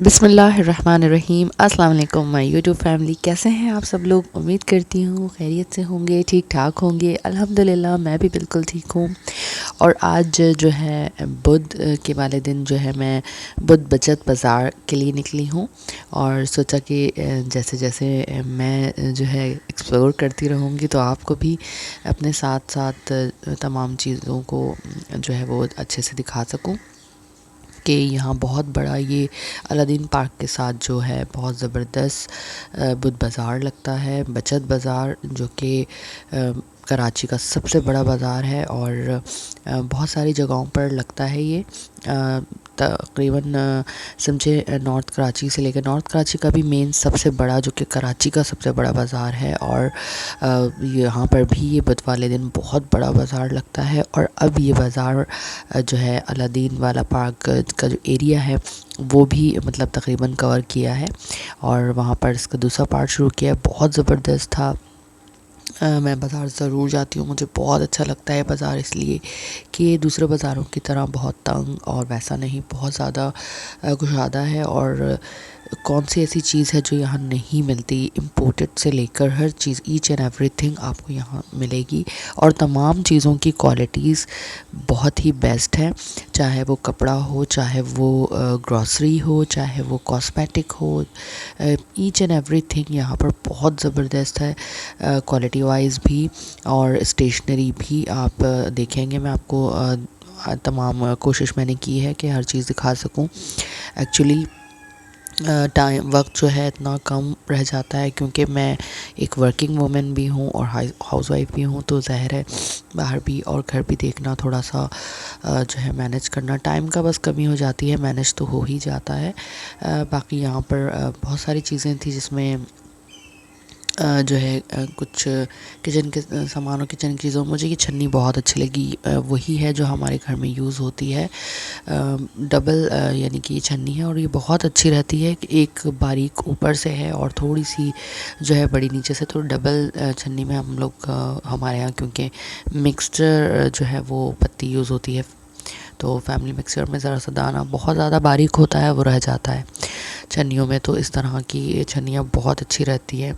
बिस्मिल्लाहिर्रहमानिर्रहीम। अस्सलाम वालेकुम माय यूट्यूब फैमिली। कैसे हैं आप सब लोग? उम्मीद करती हूँ खैरियत से होंगे, ठीक ठाक होंगे। अल्हम्दुलिल्लाह मैं भी बिल्कुल ठीक हूँ। और आज जो है बुध के वाले दिन जो है मैं बुध बचत बाज़ार के लिए निकली हूँ और सोचा कि जैसे जैसे मैं जो है एक्सप्लोर करती रहूँगी तो आपको भी अपने साथ साथ तमाम चीज़ों को जो है वो अच्छे से दिखा सकूँ कि यहाँ बहुत बड़ा ये अलादीन पार्क के साथ जो है बहुत ज़बरदस्त बुध बाज़ार लगता है, बचत बाज़ार, जो कि कराची का सबसे बड़ा बाज़ार है और बहुत सारी जगहों पर लगता है ये। तकरीबन समझे नॉर्थ कराची से लेकर नॉर्थ कराची का भी मेन सबसे बड़ा, जो कि कराची का सबसे बड़ा बाज़ार है। और यहाँ पर भी ये बुध वाले दिन बहुत बड़ा बाज़ार लगता है। और अब ये बाज़ार जो है अलादीन वाला पार्क का जो एरिया है वो भी मतलब तकरीबन कवर किया है और वहाँ पर इसका दूसरा पार्ट शुरू किया है। बहुत ज़बरदस्त था। मैं बाज़ार ज़रूर जाती हूँ, मुझे बहुत अच्छा लगता है बाज़ार, इसलिए कि ये दूसरे बाज़ारों की तरह बहुत तंग और वैसा नहीं, बहुत ज़्यादा कुशादा है। और कौन सी ऐसी चीज़ है जो यहाँ नहीं मिलती, इम्पोर्टेड से लेकर हर चीज़, ईच एंड एवरीथिंग आपको यहाँ मिलेगी। और तमाम चीज़ों की क्वालिटीज़ बहुत ही बेस्ट है, चाहे वो कपड़ा हो, चाहे वो ग्रॉसरी हो, चाहे वो कॉस्मेटिक हो, ईच एंड एवरीथिंग यहाँ पर बहुत ज़बरदस्त है क्वालिटी वाइज भी। और स्टेशनरी भी आप देखेंगे, मैं आपको तमाम कोशिश मैंने की है कि हर चीज़ दिखा सकूं। एक्चुअली टाइम वक्त जो है इतना कम रह जाता है क्योंकि मैं एक वर्किंग वूमेन भी हूँ और हाउसवाइफ भी हूँ, तो ज़ाहिर है बाहर भी और घर भी देखना, थोड़ा सा जो है मैनेज करना, टाइम का बस कमी हो जाती है, मैनेज तो हो ही जाता है। बाकी यहाँ पर बहुत सारी चीज़ें थी जिसमें जो है कुछ किचन के सामानों, किचन की चीज़ों, मुझे ये छन्नी बहुत अच्छी लगी। वही है जो हमारे घर में यूज़ होती है, डबल यानी कि ये छन्नी है और ये बहुत अच्छी रहती है। एक बारीक ऊपर से है और थोड़ी सी जो है बड़ी नीचे से, तो डबल छन्नी में हम लोग हमारे यहाँ क्योंकि मिक्सचर जो है वो पत्ती यूज़ होती है, तो फैमिली मिक्सचर में ज़रा सा दाना बहुत ज़्यादा बारीक होता है, वो रह जाता है छन्नियों में, तो इस तरह की छन्नियाँ बहुत अच्छी रहती है।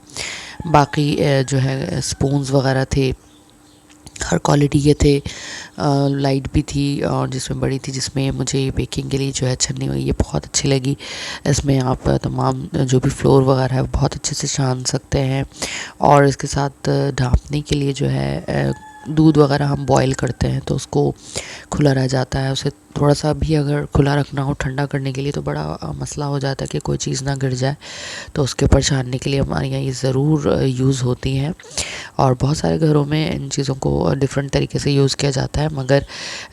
बाकी जो है स्पून्स वगैरह थे, हर क्वालिटी के थे। लाइट भी थी और जिसमें बड़ी थी, जिसमें मुझे बेकिंग के लिए जो है छन्नी हुई ये बहुत अच्छी लगी। इसमें आप तमाम जो भी फ्लोर वगैरह है बहुत अच्छे से छान सकते हैं। और इसके साथ ढाँपने के लिए जो है दूध वगैरह हम बॉईल करते हैं तो उसको खुला रह जाता है, उसे थोड़ा सा भी अगर खुला रखना हो ठंडा करने के लिए तो बड़ा मसला हो जाता है कि कोई चीज़ ना गिर जाए, तो उसके ऊपर छानने के लिए हमारे यहाँ ये ज़रूर यूज़ होती हैं। और बहुत सारे घरों में इन चीज़ों को डिफरेंट तरीके से यूज़ किया जाता है, मगर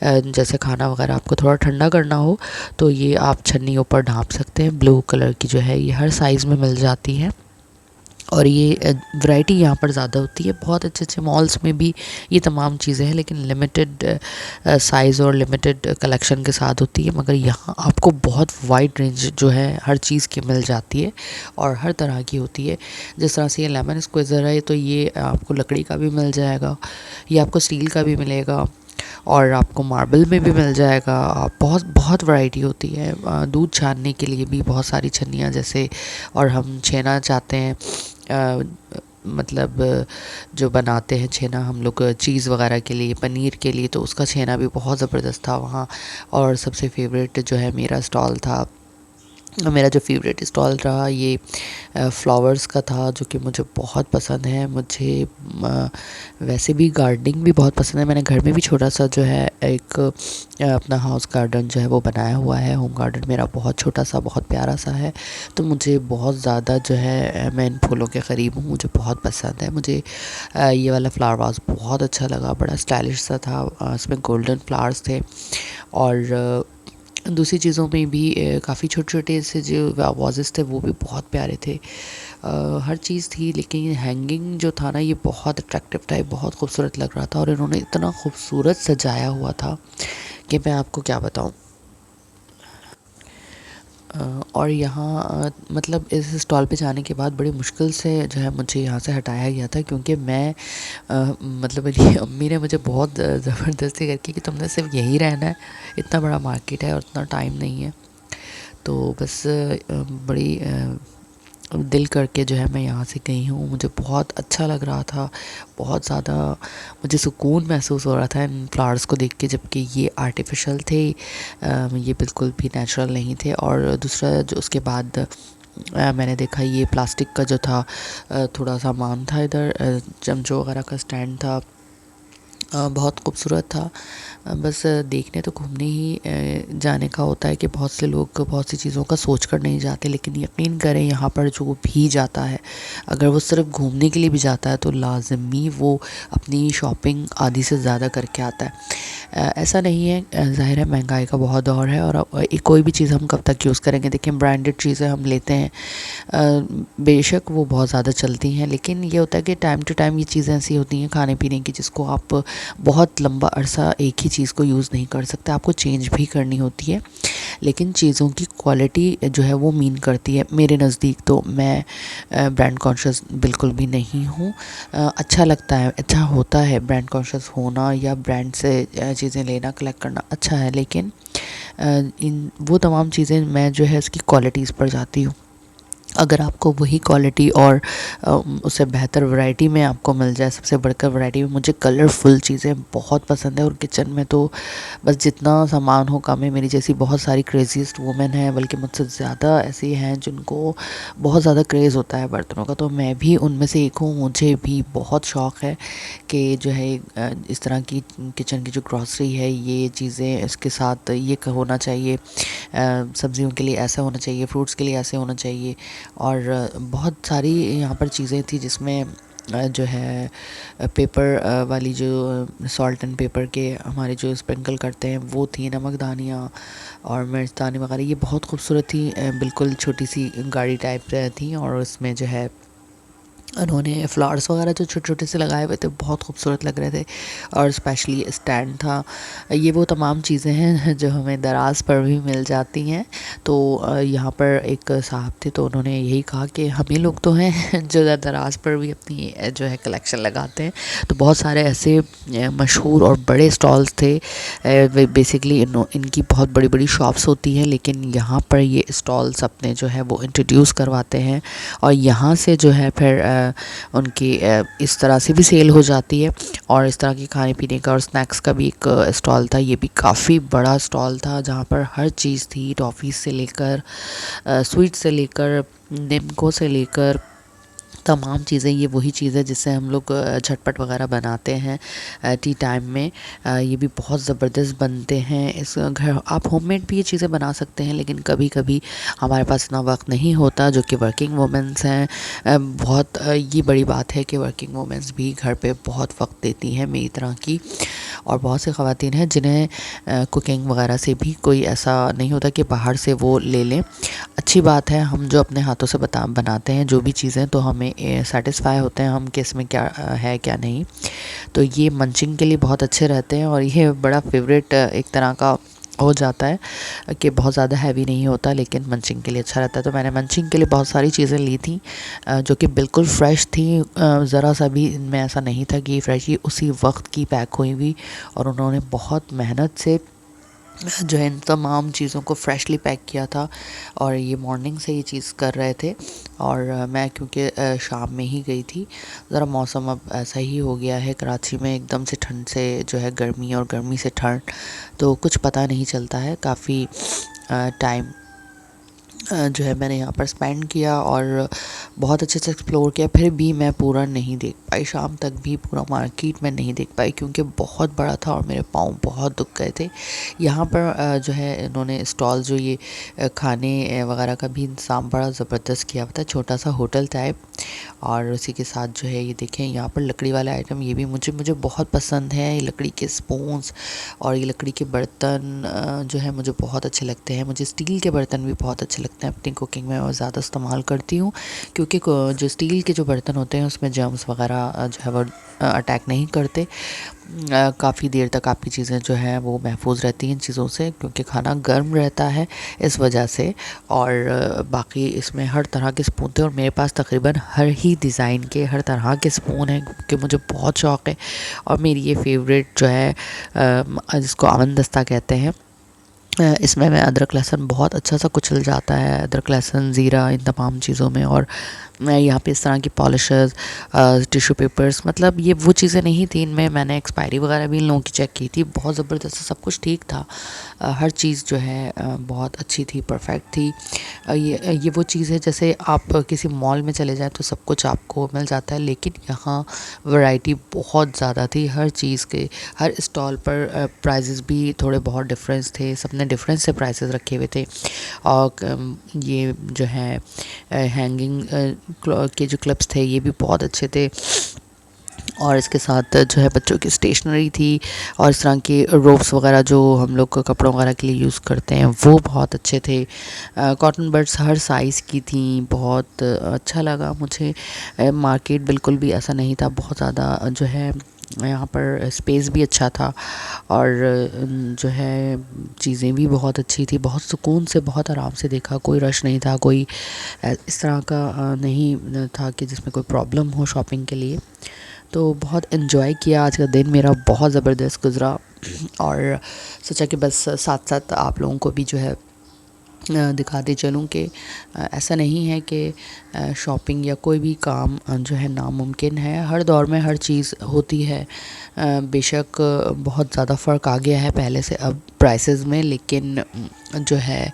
जैसे खाना वगैरह आपको थोड़ा ठंडा करना हो तो ये आप छन्नी ऊपर ढाँप सकते हैं। ब्लू कलर की जो है ये हर साइज़ में मिल जाती है और ये वैरायटी यहाँ पर ज़्यादा होती है। बहुत अच्छे अच्छे मॉल्स में भी ये तमाम चीज़ें हैं, लेकिन लिमिटेड साइज़ और लिमिटेड कलेक्शन के साथ होती है, मगर यहाँ आपको बहुत वाइड रेंज जो है हर चीज़ की मिल जाती है और हर तरह की होती है। जिस तरह से ये लेमन स्क्वीज़र है तो ये आपको लकड़ी का भी मिल जाएगा, ये आपको स्टील का भी मिलेगा और आपको मार्बल में भी मिल जाएगा। बहुत बहुत वैरायटी होती है। दूध छानने के लिए भी बहुत सारी छन्नियाँ, जैसे और हम छेना चाहते हैं, मतलब जो बनाते हैं छेना हम लोग चीज़ वगैरह के लिए, पनीर के लिए, तो उसका छेना भी बहुत ज़बरदस्त था वहाँ। और सबसे फेवरेट जो है मेरा स्टॉल था, मेरा जो फेवरेट स्टॉल रहा ये फ्लावर्स का था, जो कि मुझे बहुत पसंद है। मुझे वैसे भी गार्डनिंग भी बहुत पसंद है। मैंने घर में भी छोटा सा जो है एक अपना हाउस गार्डन जो है वो बनाया हुआ है। होम गार्डन मेरा बहुत छोटा सा, बहुत प्यारा सा है, तो मुझे बहुत ज़्यादा जो है मैं इन फूलों के करीब हूँ, मुझे बहुत पसंद है। मुझे ये वाला फ्लावर वास बहुत अच्छा लगा, बड़ा स्टाइलिश सा था, इसमें गोल्डन फ्लावर्स थे। और दूसरी चीज़ों में भी काफ़ी छोटे-छोटे से जो वाजेस थे वो भी बहुत प्यारे थे। हर चीज़ थी, लेकिन हैंगिंग जो था ना ये बहुत अट्रैक्टिव टाइप, बहुत खूबसूरत लग रहा था और इन्होंने इतना खूबसूरत सजाया हुआ था कि मैं आपको क्या बताऊँ। और यहाँ मतलब इस स्टॉल पे जाने के बाद बड़ी मुश्किल से जो है मुझे यहाँ से हटाया गया था, क्योंकि मैं मतलब मेरी अम्मी ने मुझे बहुत ज़बरदस्ती करके कि तुमने सिर्फ यहीं रहना है, इतना बड़ा मार्केट है और इतना टाइम नहीं है, तो बस बड़ी दिल करके जो है मैं यहाँ से गई हूँ। मुझे बहुत अच्छा लग रहा था, बहुत ज़्यादा मुझे सुकून महसूस हो रहा था इन फ्लावर्स को देख के, जबकि ये आर्टिफिशियल थे, ये बिल्कुल भी नेचुरल नहीं थे। और दूसरा जो उसके बाद मैंने देखा ये प्लास्टिक का जो था थोड़ा सामान था इधर, चमचों वगैरह का स्टैंड था, बहुत खूबसूरत था। बस देखने तो घूमने ही जाने का होता है कि बहुत से लोग बहुत सी चीज़ों का सोच कर नहीं जाते, लेकिन यकीन करें यहाँ पर जो भी जाता है, अगर वो सिर्फ घूमने के लिए भी जाता है तो लाजमी वो अपनी शॉपिंग आधी से ज़्यादा करके आता है। ऐसा नहीं है, ज़ाहिर है महंगाई का बहुत दौर है और कोई भी चीज़ हम कब तक यूज़ करेंगे। देखिए ब्रांडेड चीज़ें हम लेते हैं, बेशक वो बहुत ज़्यादा चलती हैं, लेकिन ये होता है कि टाइम टू टाइम ये चीज़ें ऐसी होती हैं खाने पीने की जिसको आप बहुत लंबा अरसा एक ही चीज़ को यूज़ नहीं कर सकते, आपको चेंज भी करनी होती है। लेकिन चीज़ों की क्वालिटी जो है वो मीन करती है मेरे नज़दीक। तो मैं ब्रांड कॉन्शियस बिल्कुल भी नहीं हूँ। अच्छा लगता है, अच्छा होता है ब्रांड कॉन्शियस होना या ब्रांड से चीज़ें लेना, कलेक्ट करना अच्छा है, लेकिन इन वो तमाम चीज़ें मैं जो है इसकी क्वालिटीज़ पर जाती हूँ। अगर आपको वही क्वालिटी और उससे बेहतर वैरायटी में आपको मिल जाए, सबसे बढ़कर वैरायटी में, मुझे कलरफुल चीज़ें बहुत पसंद है। और किचन में तो बस जितना सामान हो कम है। मेरी जैसी बहुत सारी क्रेज़ीस्ट वुमेन हैं, बल्कि मुझसे ज़्यादा ऐसी हैं जिनको बहुत ज़्यादा क्रेज़ होता है बर्तनों का, तो मैं भी उनमें से एक हूँ। मुझे भी बहुत शौक़ है कि जो है इस तरह की किचन की जो ग्रॉसरी है, ये चीज़ें इसके साथ ये होना चाहिए, सब्जियों के लिए ऐसा होना चाहिए, फ्रूट्स के लिए ऐसे होना चाहिए। और बहुत सारी यहाँ पर चीज़ें थी जिसमें जो है पेपर वाली जो सॉल्ट एंड पेपर के हमारे जो स्प्रिंकल करते हैं वो थी, नमकदानियाँ और मिर्चदानी वगैरह, ये बहुत खूबसूरत थी। बिल्कुल छोटी सी गाड़ी टाइप थी और उसमें जो है उन्होंने फ्लावर्स वगैरह जो छोटे छोटे से लगाए हुए थे, बहुत खूबसूरत लग रहे थे। और स्पेशली स्टैंड था। ये वो तमाम चीज़ें हैं जो हमें दराज़ पर भी मिल जाती हैं। तो यहाँ पर एक साहब थे, तो उन्होंने यही कहा कि हम ही लोग तो हैं जो दराज़ पर भी अपनी जो है कलेक्शन लगाते हैं। तो बहुत सारे ऐसे मशहूर और बड़े स्टॉल्स थे। बेसिकली इनकी बहुत बड़ी बड़ी शॉप्स होती हैं, लेकिन यहाँ पर ये स्टॉल्स अपने जो है वो इंट्रोड्यूस करवाते हैं और यहाँ से जो है फिर उनकी इस तरह से भी सेल हो जाती है। और इस तरह की खाने पीने का और स्नैक्स का भी एक स्टॉल था। ये भी काफ़ी बड़ा स्टॉल था जहाँ पर हर चीज़ थी, टॉफ़ी से लेकर स्वीट से लेकर निम्को से लेकर तमाम चीज़ें। ये वही चीज़ है जिससे हम लोग झटपट वगैरह बनाते हैं टी टाइम में। ये भी बहुत ज़बरदस्त बनते हैं। इस घर आप होममेड भी ये चीज़ें बना सकते हैं, लेकिन कभी कभी हमारे पास इतना वक्त नहीं होता, जो कि वर्किंग वुमेंस हैं। बहुत ये बड़ी बात है कि वर्किंग वुमेंस भी घर पे बहुत वक्त देती हैं मेरी तरह की। और बहुत से ख़वातीन हैं जिन्हें कुकिंग वगैरह से भी कोई ऐसा नहीं होता कि बाहर से वो ले लें। अच्छी बात है, हम जो अपने हाथों से बनाते हैं जो भी चीज़ें, तो हमें सेटिस्फाई होते हैं हम कि इसमें क्या है क्या नहीं। तो ये मंचिंग के लिए बहुत अच्छे रहते हैं और ये बड़ा फेवरेट एक तरह का हो जाता है कि बहुत ज़्यादा हैवी नहीं होता, लेकिन मंचिंग के लिए अच्छा रहता है। तो मैंने मंचिंग के लिए बहुत सारी चीज़ें ली थी जो कि बिल्कुल फ़्रेश थी। ज़रा सा भी इनमें ऐसा नहीं था कि फ्रेश ही उसी वक्त की पैक हुई हुई। और उन्होंने बहुत मेहनत से जो है इन तमाम चीज़ों को फ्रेशली पैक किया था और ये मॉर्निंग से ये चीज़ कर रहे थे। और मैं क्योंकि शाम में ही गई थी, ज़रा मौसम अब ऐसा ही हो गया है कराची में, एकदम से ठंड से जो है गर्मी और गर्मी से ठंड, तो कुछ पता नहीं चलता है। काफ़ी टाइम जो है मैंने यहाँ पर स्पेंड किया और बहुत अच्छे से एक्सप्लोर किया। फिर भी मैं पूरा नहीं देख पाई, शाम तक भी पूरा मार्केट में नहीं देख पाई क्योंकि बहुत बड़ा था और मेरे पाँव बहुत दुख गए थे। यहाँ पर जो है इन्होंने स्टॉल जो ये खाने वगैरह का भी इंतज़ाम बड़ा ज़बरदस्त किया हुआ था, छोटा सा होटल टाइप। और उसी के साथ जो है ये देखें यहाँ पर लकड़ी वाले आइटम, ये भी मुझे बहुत पसंद है। ये लकड़ी के स्पून्स और ये लकड़ी के बर्तन जो है मुझे बहुत अच्छे लगते हैं। मुझे स्टील के बर्तन भी बहुत अच्छे लगते हैं, अपनी कुकिंग में और ज़्यादा इस्तेमाल करती हूँ क्योंकि जो स्टील के जो बर्तन होते हैं उसमें जर्म्स वगैरह जो है वो अटैक नहीं करते। काफ़ी देर तक आपकी चीज़ें जो हैं वो महफूज रहती हैं इन चीज़ों से, क्योंकि खाना गर्म रहता है इस वजह से। और बाकी इसमें हर तरह के स्पून थे और मेरे पास तकरीबन हर ही डिज़ाइन के हर तरह के स्पून हैं क्योंकि मुझे बहुत शौक़ है। और मेरी ये फेवरेट जो है जिसको अमन दस्ता कहते हैं, इसमें मैं अदरक लहसुन बहुत अच्छा सा कुचल जाता है, अदरक लहसुन ज़ीरा इन तमाम चीज़ों में। और मैं यहाँ पे इस तरह की पॉलिशर्स, टिश्यू पेपर्स, मतलब ये वो चीज़ें नहीं थी इनमें। मैंने एक्सपायरी वगैरह भी इन लोगों की चेक की थी, बहुत ज़बरदस्त सब कुछ ठीक था। हर चीज़ जो है बहुत अच्छी थी, परफेक्ट थी। ये वो चीज़ है जैसे आप किसी मॉल में चले जाएं तो सब कुछ आपको मिल जाता है, लेकिन यहाँ वैरायटी बहुत ज़्यादा थी हर चीज़ के। हर स्टॉल पर प्राइसेस भी थोड़े बहुत डिफरेंस थे, सबने डिफरेंस से प्राइसेस रखे हुए थे। और ये जो है हैंगिंग के जो क्लिप्स थे ये भी बहुत अच्छे थे। और इसके साथ जो है बच्चों की स्टेशनरी थी, और इस तरह के रोप्स वगैरह जो हम लोग कपड़ों वगैरह के लिए यूज़ करते हैं वो बहुत अच्छे थे। कॉटन बड्स हर साइज़ की थी, बहुत अच्छा लगा मुझे। मार्केट बिल्कुल भी ऐसा नहीं था, बहुत ज़्यादा जो है यहाँ पर स्पेस भी अच्छा था, और जो है चीज़ें भी बहुत अच्छी थी। बहुत सुकून से, बहुत आराम से देखा, कोई रश नहीं था, कोई इस तरह का नहीं था कि जिसमें कोई प्रॉब्लम हो शॉपिंग के लिए। तो बहुत इन्जॉय किया, आज का दिन मेरा बहुत ज़बरदस्त गुज़रा। और सोचा कि बस साथ साथ आप लोगों को भी जो है दिखाते चलूँ कि ऐसा नहीं है कि शॉपिंग या कोई भी काम जो है नामुमकिन है। हर दौर में हर चीज़ होती है। बेशक बहुत ज़्यादा फ़र्क आ गया है पहले से अब प्राइसेस में, लेकिन जो है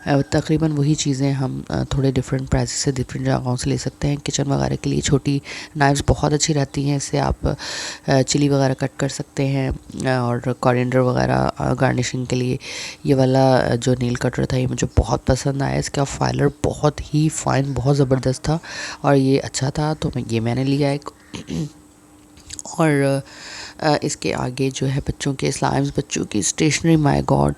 तकरीबन वही चीज़ें हम थोड़े डिफरेंट प्राइसेस से डिफरेंट जगहों से ले सकते हैं। किचन वगैरह के लिए छोटी नाइफ्स बहुत अच्छी रहती हैं, इससे आप चिली वगैरह कट कर सकते हैं, और कोरिएंडर वगैरह गार्निशिंग के लिए। ये वाला जो नील कटर था ये मुझे बहुत पसंद आया, इसका फाइलर बहुत ही फाइन, बहुत ज़बरदस्त था, और ये अच्छा था तो मैंने लिया एक। और इसके आगे जो है बच्चों के स्लाइम्स, बच्चों की स्टेशनरी, माय गॉड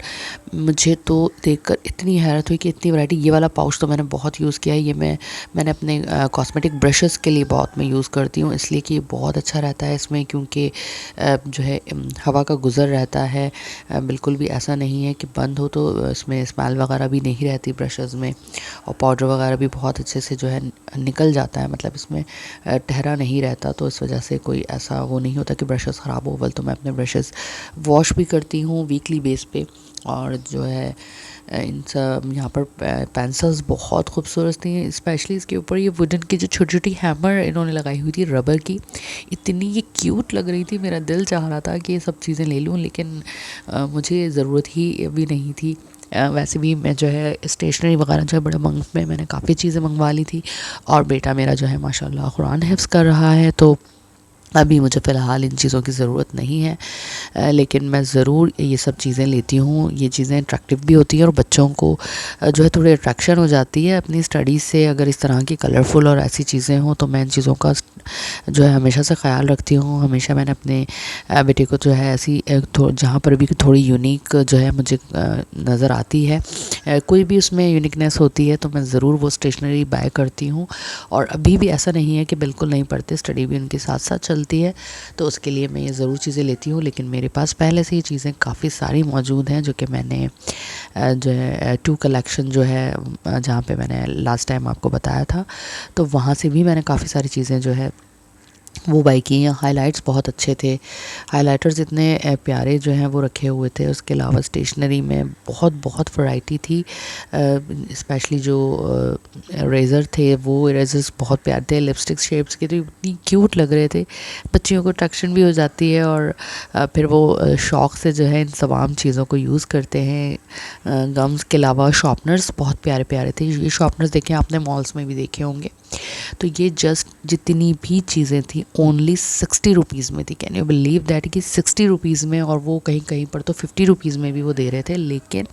मुझे तो देखकर इतनी हैरत हुई कि इतनी वैरायटी। ये वाला पाउच तो मैंने बहुत यूज़ किया है, ये मैंने अपने कॉस्मेटिक ब्रशेस के लिए बहुत मैं यूज़ करती हूँ, इसलिए कि ये बहुत अच्छा रहता है इसमें, क्योंकि जो है हवा का गुज़र रहता है। बिल्कुल भी ऐसा नहीं है कि बंद हो तो इसमें स्मेल वगैरह भी नहीं रहती ब्रशेस में, और पाउडर वगैरह भी बहुत अच्छे से जो है निकल जाता है, मतलब इसमें ठहरा नहीं रहता। तो इस वजह से कोई ऐसा वो नहीं होता कि ब्रशेस ख़राब हो। बल तो मैं अपने ब्रशेस वॉश भी करती हूँ वीकली बेस पे। और जो है इन सब यहाँ पर पेंसिल्स बहुत खूबसूरत थी, स्पेशली इसके ऊपर ये वुडन की जो छोटी छोटी हैमर इन्होंने लगाई हुई थी रबर की, इतनी ये क्यूट लग रही थी। मेरा दिल चाह रहा था कि ये सब चीज़ें ले लूँ, लेकिन मुझे ज़रूरत ही भी नहीं थी। वैसे भी मैं जो है स्टेशनरी वगैरह जो है बड़े में मैंने काफ़ी चीज़ें मंगवा ली थी, और बेटा मेरा जो है माशाल्लाह कुरान हिफ्ज़ कर रहा है, तो अभी मुझे फ़िलहाल इन चीज़ों की ज़रूरत नहीं है। लेकिन मैं ज़रूर ये सब चीज़ें लेती हूँ, ये चीज़ें अट्रैक्टिव भी होती हैं, और बच्चों को जो है थोड़ी अट्रैक्शन हो जाती है अपनी स्टडीज़ से। अगर इस तरह की कलरफुल और ऐसी चीज़ें हों तो मैं इन चीज़ों का जो है हमेशा से ख़्याल रखती हूँ। हमेशा मैंने अपने बेटे को जो है ऐसी जहाँ पर भी थोड़ी यूनिक जो है मुझे नज़र आती है, कोई भी उसमें यूनिकनेस होती है, तो मैं ज़रूर वो स्टेशनरी बाय करती हूँ। और अभी भी ऐसा नहीं है कि बिल्कुल नहीं पढ़ते, स्टडी भी उनके साथ साथ चलती है, तो उसके लिए मैं ये ज़रूर चीज़ें लेती हूँ। लेकिन मेरे पास पहले से ये चीज़ें काफ़ी सारी मौजूद हैं, जो कि मैंने जो है टू कलेक्शन जो है जहाँ पे मैंने लास्ट टाइम आपको बताया था, तो वहाँ से भी मैंने काफ़ी सारी चीज़ें जो है वो बाई की हैं। हाइलाइट्स बहुत अच्छे थे, हाइलाइटर्स इतने प्यारे जो हैं वो रखे हुए थे। उसके अलावा स्टेशनरी में बहुत बहुत वैरायटी थी, स्पेशली जो इरेज़र थे वो इरेज़र्स बहुत प्यारे थे, लिपस्टिक शेप्स के, तो इतनी क्यूट लग रहे थे। बच्चियों को अट्रैक्शन भी हो जाती है, और फिर वो शौक़ से जो है इन तमाम चीज़ों को यूज़ करते हैं। गम्स के अलावा शार्पनर्स बहुत प्यारे प्यारे थे। ये शार्पनर्स देखें आपने मॉल्स में भी देखे होंगे, तो ये जस्ट जितनी भी चीज़ें थी ओनली 60 रुपीज़ में थी। कैन यू बिलीव दैट कि 60 रुपीज़ में, और वो कहीं कहीं पर तो 50 रुपीज़ में भी वो दे रहे थे। लेकिन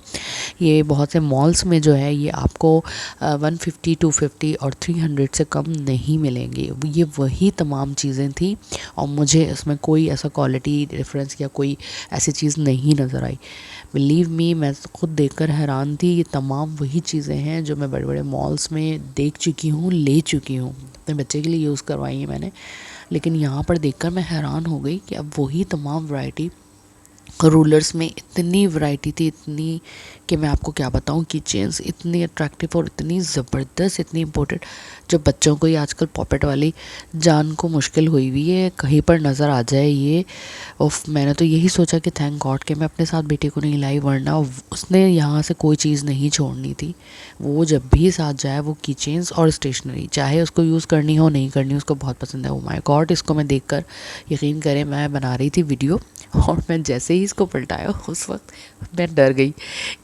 ये बहुत से मॉल्स में जो है ये आपको 150, 250 और 300 से कम नहीं मिलेंगे। ये वही तमाम चीज़ें थी, और मुझे इसमें कोई ऐसा क्वालिटी डिफरेंस या कोई ऐसी चीज़ नहीं नज़र आई। बिलीव मी, मैं खुद देखकर हैरान थी। ये तमाम वही चीज़ें हैं जो मैं बड़े बड़े मॉल्स में देख चुकी हूँ, ले चुकी हूँ, अपने बच्चे के लिए यूज़ करवाई है मैंने। लेकिन यहाँ पर देखकर मैं हैरान हो गई कि अब वही तमाम वैरायटी रूलर्स में इतनी वैरायटी थी, इतनी कि मैं आपको क्या बताऊं। की चेन्स इतनी अट्रैक्टिव और इतनी ज़बरदस्त, इतनी इम्पोर्टेंट, जो बच्चों को ही आजकल पॉकेट वाली जान को मुश्किल हुई हुई है कहीं पर नज़र आ जाए ये। उफ, मैंने तो यही सोचा कि थैंक गॉड कि मैं अपने साथ बेटे को नहीं लाई, वरना उसने यहाँ से कोई चीज़ नहीं छोड़नी थी। वो जब भी साथ जाए वो की चेन्स और स्टेशनरी, चाहे उसको यूज़ करनी हो नहीं करनी, उसको बहुत पसंद है। ओ माय गॉड, इसको मैं देखकर यकीन करें मैं बना रही थी वीडियो और मैं जैसे ही इसको पलटाया उस वक्त मैं डर गई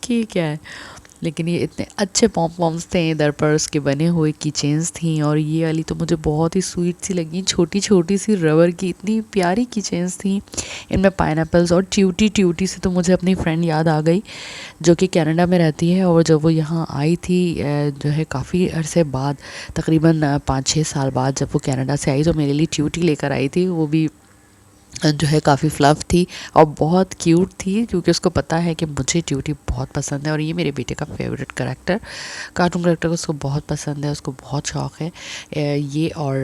कि क्या है। लेकिन ये इतने अच्छे पॉम पॉम्स थे इधर पर, उसके बने हुए की चेन्स थी। और ये वाली तो मुझे बहुत ही स्वीट सी लगी, छोटी छोटी सी रबर की इतनी प्यारी की चेन्स थी। इनमें पाइनएप्पल्स और ट्यूटी, ट्यूटी से तो मुझे अपनी फ्रेंड याद आ गई जो कि कनाडा में रहती है। और जब वो यहाँ आई थी जो है काफ़ी अरसे बाद, तकरीबन 5-6 साल बाद जब वो कनाडा से आई, तो मेरे लिए ट्यूटी लेकर आई थी। वो भी जो है काफ़ी फ्लफ़ थी और बहुत क्यूट थी, क्योंकि उसको पता है कि मुझे ट्यूटी बहुत पसंद है और ये मेरे बेटे का फेवरेट करैक्टर, कार्टून करैक्टर उसको बहुत पसंद है, उसको बहुत शौक़ है। ये और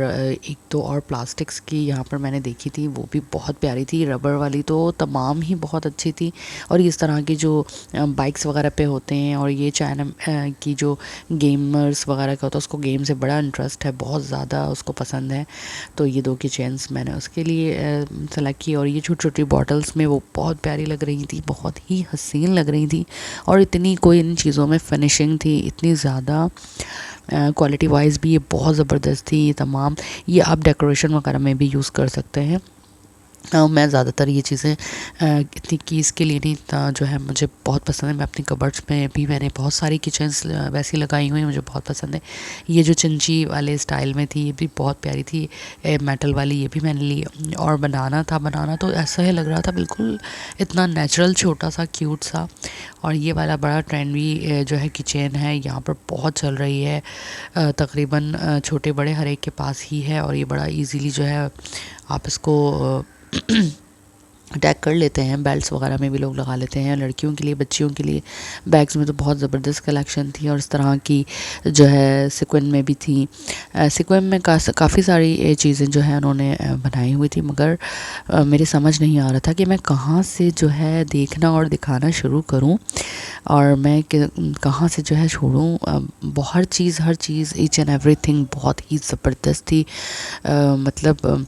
एक दो और प्लास्टिक्स की यहाँ पर मैंने देखी थी, वो भी बहुत प्यारी थी। रबर वाली तो तमाम ही बहुत अच्छी थी। और इस तरह की जो बाइक्स वगैरह पे होते हैं, और ये चाइना की जो गेमर्स वगैरह का होता है, उसको गेम से बड़ा इंटरेस्ट है, बहुत ज़्यादा उसको पसंद है। तो ये 2 की चेन्स मैंने उसके लिए सेलेक्ट की। और ये छोटी छोटी बॉटल्स में वो बहुत प्यारी लग रही थी, बहुत ही हसीन लग रही थी। और इतनी कोई इन चीज़ों में फिनिशिंग थी, इतनी ज़्यादा क्वालिटी वाइज भी ये बहुत ज़बरदस्त थी। ये तमाम, ये आप डेकोरेशन वगैरह में भी यूज़ कर सकते हैं। मैं ज़्यादातर ये चीज़ें इतनी कीज़ के लिए नहीं, जो है मुझे बहुत पसंद है। मैं अपनी कबर्ड्स में भी मैंने बहुत सारी किचन्स वैसी लगाई हुई हैं, मुझे बहुत पसंद है। ये जो चिंची वाले स्टाइल में थी, ये भी बहुत प्यारी थी। मेटल वाली ये भी मैंने ली। और बनाना तो ऐसा ही लग रहा था, बिल्कुल इतना नेचुरल, छोटा सा क्यूट सा। और ये वाला बड़ा ट्रेंडी जो है किचन है, यहाँ पर बहुत चल रही है। तकरीबन छोटे बड़े हर एक के पास ही है। और ये बड़ा ईजीली जो है आप इसको अटैक कर लेते हैं। बेल्ट्स वगैरह में भी लोग लगा लेते हैं, लड़कियों के लिए, बच्चियों के लिए। बैग्स में तो बहुत ज़बरदस्त कलेक्शन थी। और इस तरह की जो है सिक्विन में भी थी। सिक्विन में काफ़ी सारी चीज़ें जो है उन्होंने बनाई हुई थी, मगर मेरे समझ नहीं आ रहा था कि मैं कहाँ से जो है देखना और दिखाना शुरू करूँ और मैं कहाँ से जो है छोड़ूँ। हर चीज़ ईच एंड एवरीथिंग बहुत ही ज़बरदस्त थी। मतलब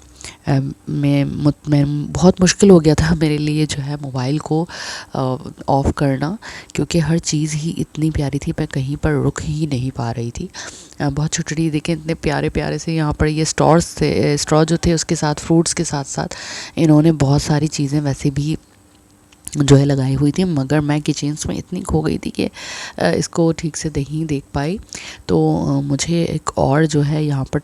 मैं बहुत मुश्किल हो गया था मेरे लिए जो है मोबाइल को ऑफ़ करना, क्योंकि हर चीज़ ही इतनी प्यारी थी, मैं कहीं पर रुक ही नहीं पा रही थी। बहुत छोटी देखें, इतने प्यारे प्यारे से यहाँ पर ये स्टॉर्स थे, स्ट्रॉ जो थे उसके साथ, फ्रूट्स के साथ साथ इन्होंने बहुत सारी चीज़ें वैसे भी जो है लगाई हुई थी। मगर मैं किचन्स में इतनी खो गई थी कि इसको ठीक से नहीं देख पाई। तो मुझे एक और जो है यहाँ पर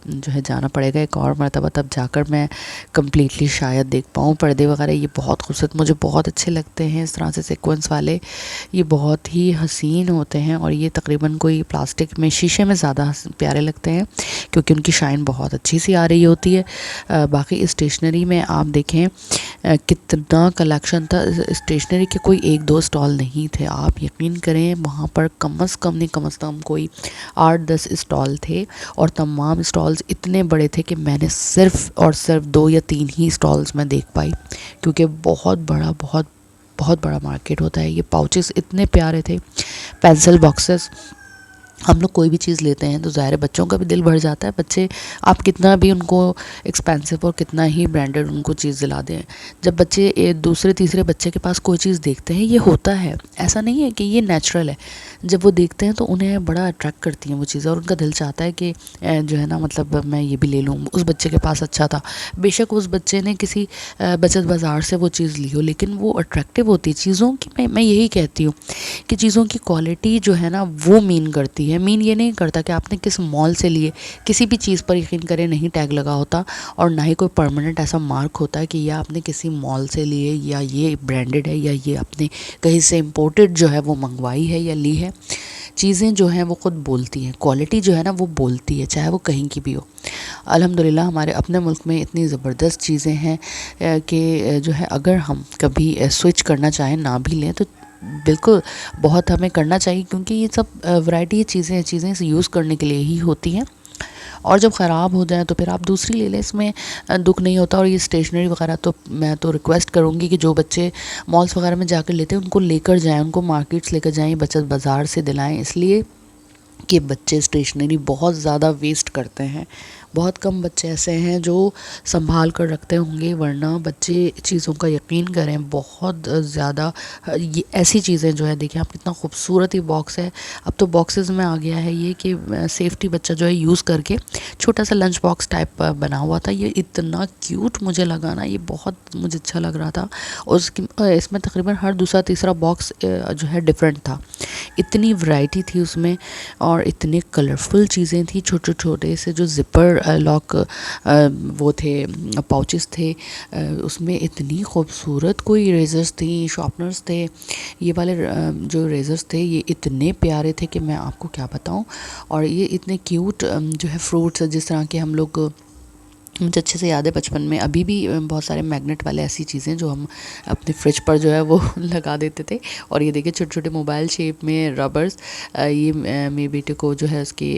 जो है जाना पड़ेगा एक और मरतबा, तब जाकर मैं कम्प्लीटली शायद देख पाऊँ। पर्दे वगैरह ये बहुत खूबसूरत, मुझे बहुत अच्छे लगते हैं इस तरह से सीक्वेंस वाले। ये बहुत ही हसीन होते हैं। और ये तकरीबन कोई प्लास्टिक में, शीशे में ज़्यादा प्यारे लगते हैं, क्योंकि उनकी शाइन बहुत अच्छी सी आ रही होती है। बाकी स्टेशनरी में आप देखें कितना कलेक्शन था। स्टेशनरी के कोई 1-2 स्टॉल नहीं थे, आप यकीन करें वहाँ पर कम से कम नहीं, कम से कम कोई 8-10 स्टॉल थे। और तमाम स्टॉल्स इतने बड़े थे कि मैंने सिर्फ और सिर्फ 2 या 3 ही स्टॉल्स में देख पाई, क्योंकि बहुत बड़ा मार्केट होता है। ये पाउचेस इतने प्यारे थे, पेंसिल बॉक्सेस। हम लोग कोई भी चीज़ लेते हैं तो ज़ाहिर है बच्चों का भी दिल भर जाता है। बच्चे आप कितना भी उनको एक्सपेंसिव और कितना ही ब्रांडेड उनको चीज़ दिला दें, जब बच्चे दूसरे तीसरे बच्चे के पास कोई चीज़ देखते हैं, ये होता है, ऐसा नहीं है कि ये नेचुरल है। जब वो देखते हैं तो उन्हें बड़ा अट्रैक्ट करती हैं वो चीज़ें, और उनका दिल चाहता है कि जो है ना, मतलब मैं ये भी ले लूँ। उस बच्चे के पास अच्छा था, बेशक उस बच्चे ने किसी बचत बाज़ार से वो चीज़ ली हो, लेकिन वो अट्रैक्टिव होती है चीज़ों की। मैं यही कहती हूँ कि चीज़ों की क्वालिटी जो है ना वो मीन करती है। मीन ये नहीं करता कि आपने किस मॉल से लिए, किसी भी चीज़ पर यकीन करें नहीं टैग लगा होता, और ना ही कोई परमानेंट ऐसा मार्क होता है कि यह आपने किसी मॉल से लिए, या ये ब्रांडेड है, या ये आपने कहीं से इम्पोर्टेड जो है वो मंगवाई है या ली है। चीज़ें जो हैं वो ख़ुद बोलती हैं, क्वालिटी जो है ना वो बोलती है, चाहे वो कहीं की भी हो। अल्हम्दुलिल्लाह हमारे अपने मुल्क में इतनी ज़बरदस्त चीज़ें हैं कि जो है अगर हम कभी स्विच करना चाहें, ना भी लें, तो बिल्कुल बहुत हमें करना चाहिए, क्योंकि ये सब वैरायटी चीज़ें इसे यूज़ करने के लिए ही होती हैं। और जब ख़राब हो जाए तो फिर आप दूसरी ले लें, इसमें दुख नहीं होता। और ये स्टेशनरी वगैरह तो मैं तो रिक्वेस्ट करूँगी कि जो बच्चे मॉल्स वगैरह में जाकर लेते हैं उनको लेकर जाएँ, उनको मार्केट्स लेकर जाएँ, बचत बाज़ार से दिलाएँ, इसलिए कि बच्चे स्टेशनरी बहुत ज़्यादा वेस्ट करते हैं। बहुत कम बच्चे ऐसे हैं जो संभाल कर रखते होंगे, वरना बच्चे चीज़ों का यकीन करें बहुत ज़्यादा ये ऐसी चीज़ें जो है, देखिए आप कितना खूबसूरत ये बॉक्स है। अब तो बॉक्सेस में आ गया है ये कि सेफ्टी बच्चा जो है यूज़ करके छोटा सा लंच बॉक्स टाइप बना हुआ था। ये इतना क्यूट मुझे लगा ना, ये बहुत मुझे अच्छा लग रहा था। और उसकी इसमें तकरीबन हर दूसरा तीसरा बॉक्स जो है डिफरेंट था। इतनी वैरायटी थी उसमें और इतने कलरफुल चीज़ें थी, छोटे छोटे से जो ज़िपर लॉक वो थे, पाउचेस थे, उसमें इतनी खूबसूरत कोई इरेज़र्स थी, शार्पनर्स थे। ये वाले जो इरेज़र्स थे ये इतने प्यारे थे कि मैं आपको क्या बताऊं। और ये इतने क्यूट जो है फ्रूट्स जिस तरह के हम लोग, मुझे अच्छे से याद है बचपन में अभी भी बहुत सारे मैग्नेट वाले ऐसी चीज़ें जो हम अपने फ्रिज पर जो है वो लगा देते थे। और ये देखिए छोटे छोटे मोबाइल शेप में रबर्स, ये मेरे बेटे को जो है उसकी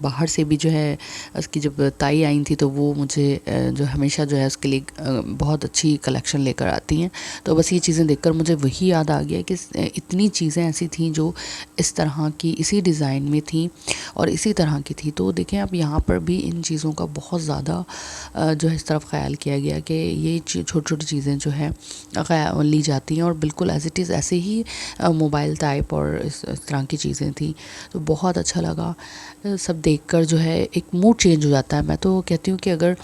बाहर से भी जो है उसकी जब ताई आई थी तो वो मुझे जो हमेशा जो है उसके लिए बहुत अच्छी कलेक्शन लेकर आती हैं। तो बस ये चीज़ें देखकर मुझे वही याद आ गया कि इतनी चीज़ें ऐसी थीं जो इस तरह की इसी डिज़ाइन में थी और इसी तरह की थी। तो देखें अब यहाँ पर भी इन चीज़ों का बहुत ज़्यादा जो है इस तरफ ख्याल किया गया कि ये छोटी छोटी चीज़ें जो है ली जाती हैं और बिल्कुल एज़ इट इज़ ऐसे ही मोबाइल टाइप और इस तरह की चीज़ें थी। तो बहुत अच्छा लगा सब देखकर, जो है एक मूड चेंज हो जाता है। मैं तो कहती हूँ कि अगर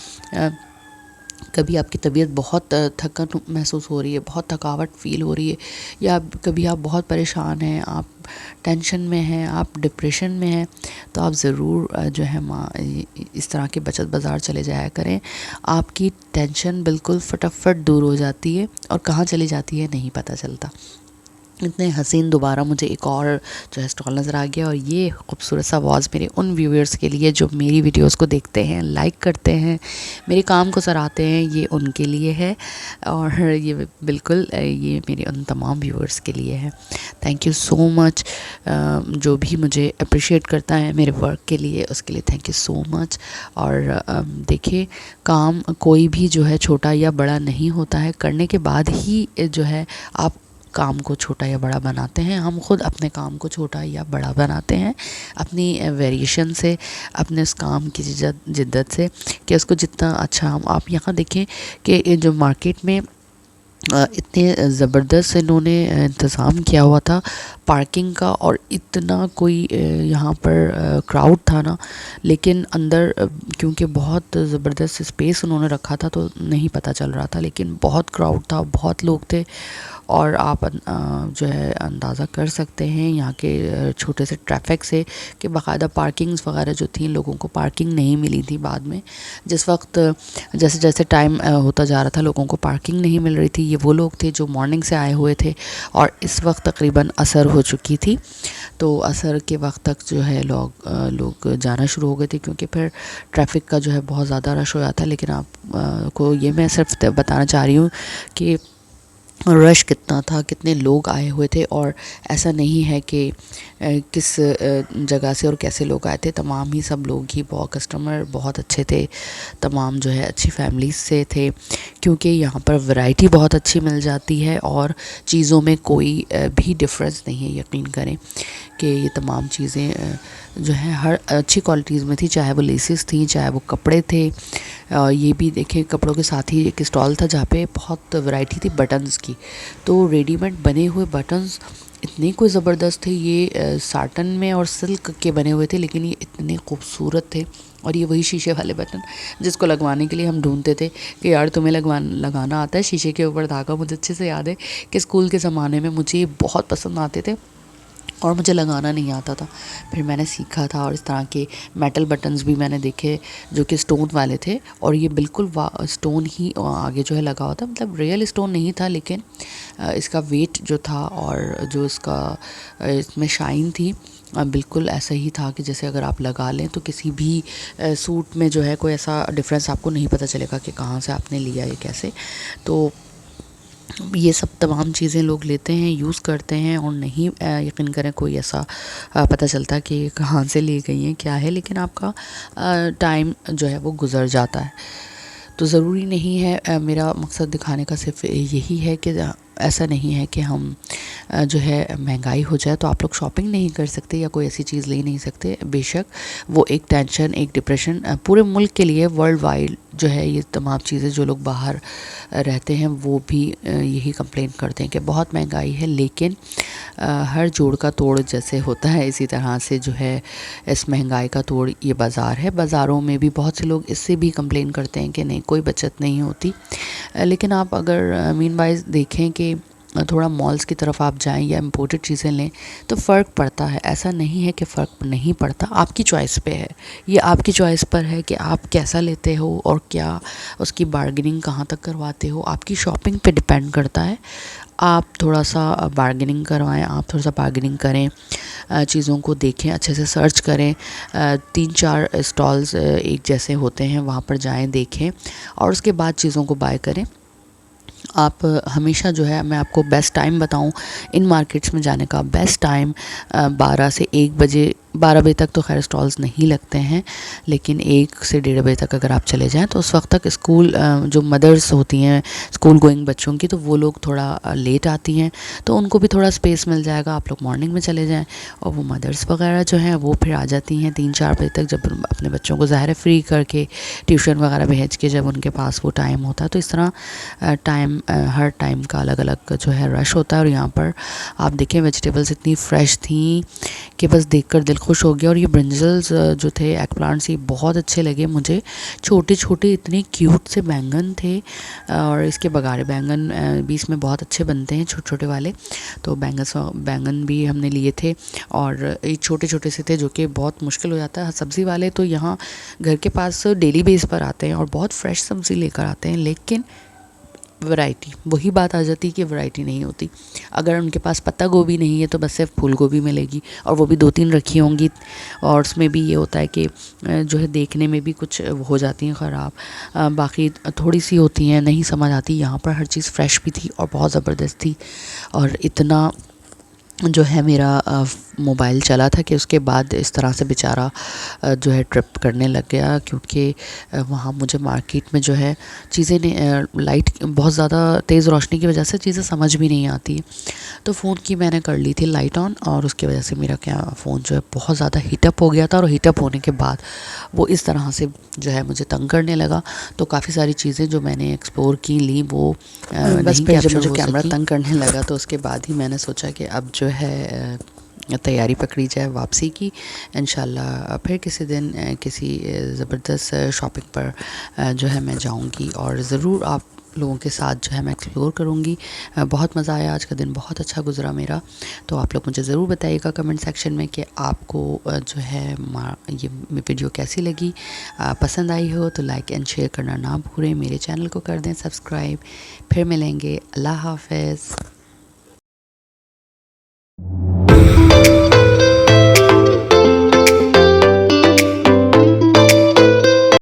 कभी आपकी तबीयत बहुत थकन महसूस हो रही है, बहुत थकावट फ़ील हो रही है, या कभी आप बहुत परेशान हैं, आप टेंशन में हैं, आप डिप्रेशन में हैं, तो आप ज़रूर जो है इस तरह के बचत बाज़ार चले जाया करें। आपकी टेंशन बिल्कुल फटाफट दूर हो जाती है और कहाँ चली जाती है नहीं पता चलता। इतने हसीन दोबारा मुझे एक और जो है स्टॉल नज़र आ गया। और ये खूबसूरत सा आवाज़ मेरे उन व्यूअर्स के लिए जो मेरी वीडियोस को देखते हैं, लाइक करते हैं, मेरे काम को सराहते हैं, ये उनके लिए है। और ये बिल्कुल ये मेरे उन तमाम व्यूअर्स के लिए है। Thank you so much. जो भी मुझे अप्रिशिएट करता है मेरे वर्क के लिए, उसके लिए थैंक यू सो मच। और देखिए काम कोई भी जो है छोटा या बड़ा नहीं होता है, करने के बाद ही जो है आप काम को छोटा या बड़ा बनाते हैं। हम खुद अपने काम को छोटा या बड़ा बनाते हैं अपनी वेरिएशन से, अपने उस काम की जिद्दत से कि उसको जितना अच्छा हम, आप यहाँ देखें कि जो मार्केट में इतने ज़बरदस्त इन्होंने इंतज़ाम किया हुआ था पार्किंग का, और इतना कोई यहाँ पर क्राउड था ना, लेकिन अंदर क्योंकि बहुत ज़बरदस्त स्पेस उन्होंने रखा था तो नहीं पता चल रहा था, लेकिन बहुत क्राउड था, बहुत लोग थे। और आप जो है अंदाज़ा कर सकते हैं यहाँ के छोटे से ट्रैफिक से कि बाकायदा पार्किंग्स वगैरह जो थी, लोगों को पार्किंग नहीं मिली थी। बाद में जिस वक्त जैसे जैसे टाइम होता जा रहा था, लोगों को पार्किंग नहीं मिल रही थी। ये वो लोग थे जो मॉर्निंग से आए हुए थे और इस वक्त तकरीबन असर हो चुकी थी, तो असर के वक्त तक जो है लोग जाना शुरू हो गए थे, क्योंकि फिर ट्रैफिक का जो है बहुत ज़्यादा रश हो जाता है। लेकिन आप को ये मैं सिर्फ बताना चाह रही हूँ कि रश कितना था, कितने लोग आए हुए थे। और ऐसा नहीं है कि किस जगह से और कैसे लोग आए थे, तमाम ही सब लोग ही बहुत कस्टमर बहुत अच्छे थे, तमाम जो है अच्छी फैमिलीज से थे, क्योंकि यहाँ पर वैरायटी बहुत अच्छी मिल जाती है और चीज़ों में कोई भी डिफरेंस नहीं है। यकीन करें कि ये तमाम चीज़ें जो है हर अच्छी क्वालिटीज़ में थी, चाहे वो लेसेस थी, चाहे वो कपड़े थे। ये भी देखें कपड़ों के साथ ही एक स्टॉल था जहाँ पे बहुत वैरायटी थी बटन्स की, तो रेडीमेड बने हुए बटन्स इतने कोई ज़बरदस्त थे। ये साटन में और सिल्क के बने हुए थे, लेकिन ये इतने खूबसूरत थे। और ये वही शीशे वाले बटन जिसको लगवाने के लिए हम ढूंढते थे कि यार तुम्हें लगाना आता है शीशे के ऊपर धागा। मुझे अच्छे से याद है कि स्कूल के ज़माने में मुझे ये बहुत पसंद आते थे और मुझे लगाना नहीं आता था। फिर मैंने सीखा था और इस तरह के मेटल बटन्स भी मैंने देखे जो कि स्टोन वाले थे, और ये बिल्कुल स्टोन ही आगे जो है लगा हुआ था, मतलब रियल स्टोन नहीं था, लेकिन इसका वेट जो था और जो इसका इसमें शाइन थी बिल्कुल ऐसा ही था कि जैसे अगर आप लगा लें तो किसी भी सूट में जो है कोई ऐसा डिफरेंस आपको नहीं पता चलेगा कि कहाँ से आपने लिया है कैसे। तो ये सब तमाम चीज़ें लोग लेते हैं, यूज़ करते हैं और नहीं यकीन करें कोई ऐसा पता चलता कि कहाँ से ले गई हैं, क्या है, लेकिन आपका टाइम जो है वो गुज़र जाता है। तो ज़रूरी नहीं है, मेरा मकसद दिखाने का सिर्फ यही है कि ऐसा नहीं है कि हम जो है महंगाई हो जाए तो आप लोग शॉपिंग नहीं कर सकते या कोई ऐसी चीज़ ले नहीं सकते। बेशक वो एक टेंशन, एक डिप्रेशन पूरे मुल्क के लिए वर्ल्ड वाइड जो है, ये तमाम चीज़ें जो लोग बाहर रहते हैं वो भी यही कंप्लेन करते हैं कि बहुत महंगाई है। लेकिन हर जोड़ का तोड़ जैसे होता है, इसी तरह से जो है इस महंगाई का तोड़ ये बाज़ार है। बाज़ारों में भी बहुत से लोग इससे भी कंप्लेन करते हैं कि नहीं, कोई बचत नहीं होती। लेकिन आप अगर मीन वाइज देखें कि थोड़ा मॉल्स की तरफ आप जाएं या इम्पोर्टेड चीज़ें लें तो फ़र्क पड़ता है। ऐसा नहीं है कि फ़र्क नहीं पड़ता, आपकी चॉइस पे है। ये आपकी चॉइस पर है कि आप कैसा लेते हो और क्या उसकी बार्गेनिंग कहाँ तक करवाते हो, आपकी शॉपिंग पे डिपेंड करता है। आप थोड़ा सा बार्गेनिंग करवाएं, आप थोड़ा सा बार्गेनिंग करें, चीज़ों को देखें, अच्छे से सर्च करें। 3-4 स्टॉल्स एक जैसे होते हैं, वहाँ पर जाएं, देखें और उसके बाद चीज़ों को बाय करें। आप हमेशा जो है, मैं आपको बेस्ट टाइम बताऊं इन मार्केट्स में जाने का, बेस्ट टाइम 12 से 1 बजे, 12 बजे तक तो खैर स्टॉल्स नहीं लगते हैं, लेकिन 1 से 1:30 बजे तक अगर आप चले जाएं तो उस वक्त तक स्कूल जो मदर्स होती हैं स्कूल गोइंग बच्चों की, तो वो लोग थोड़ा लेट आती हैं, तो उनको भी थोड़ा स्पेस मिल जाएगा। आप लोग मॉर्निंग में चले जाएं और वो मदर्स वगैरह जो हैं वो फिर आ जाती हैं 3-4 बजे तक, जब अपने बच्चों को ज़ाहिर है फ्री करके ट्यूशन वगैरह भेज के, जब उनके पास वो टाइम होता है। तो इस तरह हर टाइम का अलग अलग जो है रश होता है। और यहाँ पर आप देखें वेजिटेबल्स इतनी फ्रेश थी कि बस देखकर दिल खुश हो गया। और ये ब्रिंजल्स जो थे, एग प्लांट्स, ये बहुत अच्छे लगे मुझे, छोटे छोटे इतने क्यूट से बैंगन थे। और इसके बघारे बैंगन भी इसमें बहुत अच्छे बनते हैं, छोटे छोटे वाले। तो बैंगन भी हमने लिए थे और ये छोटे छोटे से थे जो कि बहुत मुश्किल हो जाता है। सब्ज़ी वाले तो यहाँ घर के पास डेली बेस पर आते हैं और बहुत फ्रेश सब्ज़ी लेकर आते हैं, लेकिन वैरायटी, वही बात आ जाती है कि वैरायटी नहीं होती। अगर उनके पास पत्ता गोभी नहीं है तो बस सिर्फ फूल गोभी मिलेगी, और वो भी 2-3 रखी होंगी, और उसमें भी ये होता है कि जो है देखने में भी कुछ हो जाती हैं ख़राब, बाकी थोड़ी सी होती हैं, नहीं समझ आती। यहाँ पर हर चीज़ फ्रेश भी थी और बहुत ज़बरदस्त थी। और इतना जो है मेरा मोबाइल चला था कि उसके बाद इस तरह से बेचारा जो है ट्रिप करने लग गया, क्योंकि वहाँ मुझे मार्केट में जो है चीज़ें लाइट बहुत ज़्यादा तेज़ रोशनी की वजह से चीज़ें समझ भी नहीं आती। तो फ़ोन की मैंने कर ली थी लाइट ऑन, और उसकी वजह से मेरा क्या फ़ोन जो है बहुत ज़्यादा हीटअप हो गया था। और हीटअप होने के बाद वो इस तरह से जो है मुझे तंग करने लगा। तो काफ़ी सारी चीज़ें जो मैंने एक्सप्लोर की ली वो बस फिर जब मुझे कैमरा तंग करने लगा तो उसके बाद ही मैंने सोचा कि अब जो है तैयारी पकड़ी जाए वापसी की। इंशाल्लाह फिर किसी दिन किसी ज़बरदस्त शॉपिंग पर जो है मैं जाऊंगी और ज़रूर आप लोगों के साथ जो है मैं एक्सप्लोर करूंगी। बहुत मज़ा आया, आज का दिन बहुत अच्छा गुजरा मेरा। तो आप लोग मुझे ज़रूर बताइएगा कमेंट सेक्शन में कि आपको जो है ये वीडियो कैसी लगी। पसंद आई हो तो लाइक एंड शेयर करना ना भूलें, मेरे चैनल को कर दें सब्सक्राइब। फिर मिलेंगे, अल्लाह हाफ़िज़।